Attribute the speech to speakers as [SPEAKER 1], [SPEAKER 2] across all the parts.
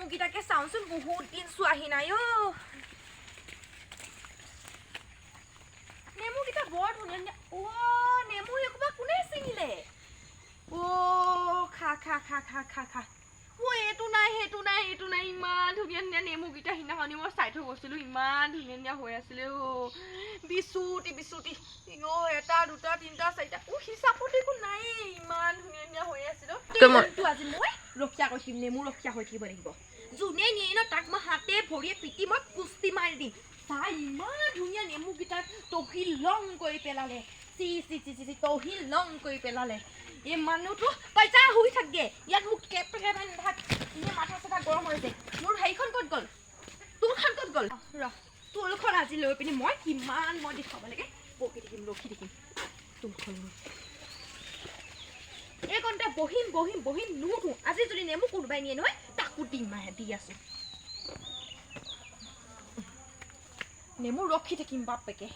[SPEAKER 1] নেমুকেইটাকে চাওঁচোন বহুত দিন চোৱাহি নাই অ' নেমুকেইটা বৰ ধুনীয়া অ' নেমু এসোপা কোনে ছিঙিলে অ' খা খা খা খা খা খা মই এইটো নাই সেইটো নাই এইটো নাই ইমান ধুনীয়া ধুনীয়া নেমুকেইটা সিদিনাখনি মই চাই থৈ গৈছিলোঁ ইমান ধুনীয়া ধুনীয়া হৈ আছিলে অ' বিচুতি বিচুতি অ' এটা দুটা তিনিটা চাৰিটা হিচাপত একো নায়েই ইমান ধুনীয়া ধুনীয়া হৈ আছিলে আজি মই ৰক্ষা কৰি নেমু ৰক্ষা হৈ থাকিব লাগিব যোনে নিয়ে ন তাক মই হাতে ভৰিয়ে পিটি মই কুস্তি মাৰি দিম তাই ইমান ধুনীয়া নেমুকেইটাক তহিল লং কৰি পেলালে চি চি চি চি তহিল লং কৰি পেলালে এই মানুহটো তই যা শুই থাকগে ইয়াত মোক কেপ নাথাক এনে মাথা চাথা গৰম হৈছে মোৰ হেৰিখন ক'ত গ'ল তোৰখন ক'ত গ'ল ৰ তোৰখন আজি লৈ পিনি মই কিমান মই দেখাব লাগে ৰখি থাকিম তোৰখন এই কণতে বহিম নুঠো আজি যদি নেমু কোনোবাই নিয়ে নহয় তাকো দি আছো নেমু ৰখি থাকিম বাপেকে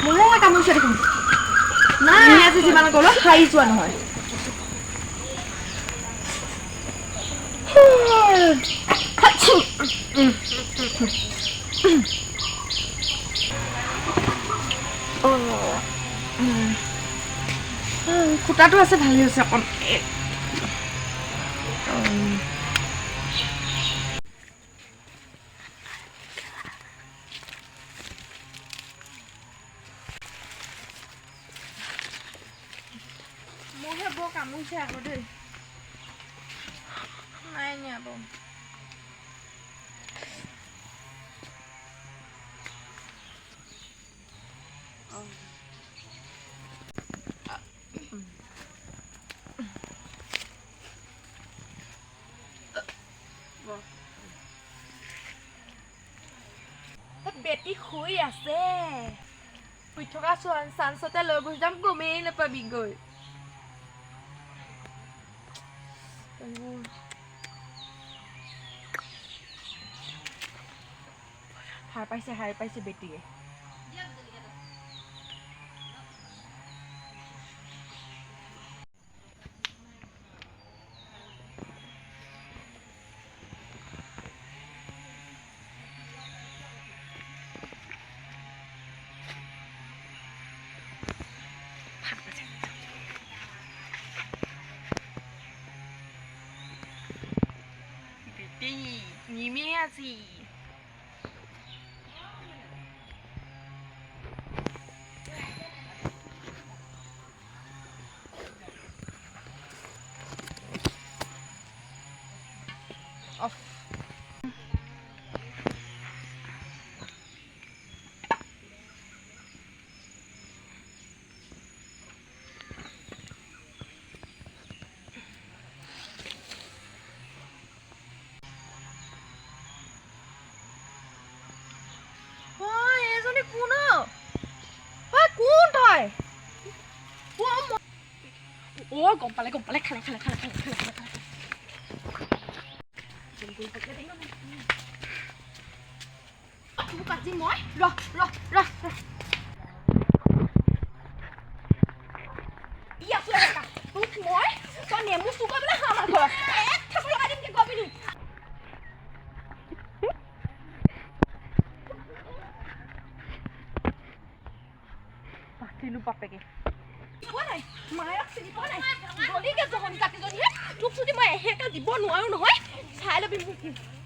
[SPEAKER 1] মোলৈ কামুৰিছে দেখোন নাই আজি যিমান ক'লো খাই যোৱা নহয় খুটাটো আছে ভালেই হৈছে অকণ মোৰহে বৰ কামুৰিছে আকৌ দেই নাই নিয়াব বেটি শুই আছে শুই থকা চান্সতে লৈ গুচি যাম গমেই নাপাবি গৈ হার পাইছে বেটিয়ে নিমেয়াজি অফ ও গম পালে খালে আজি মই মই তই নেমু চুকাবলৈ খাম আমাৰ ঘৰত এক থাপ লগাই দিম কি কবি নি পাতিলো বাপেকে নাই মায়ক চিনি পোৱা নাই গলিকে জহনি কাটি জনিহে তোক যদি মই এহেকা দিব নোৱাৰো নহয় চাই ল'বি মোক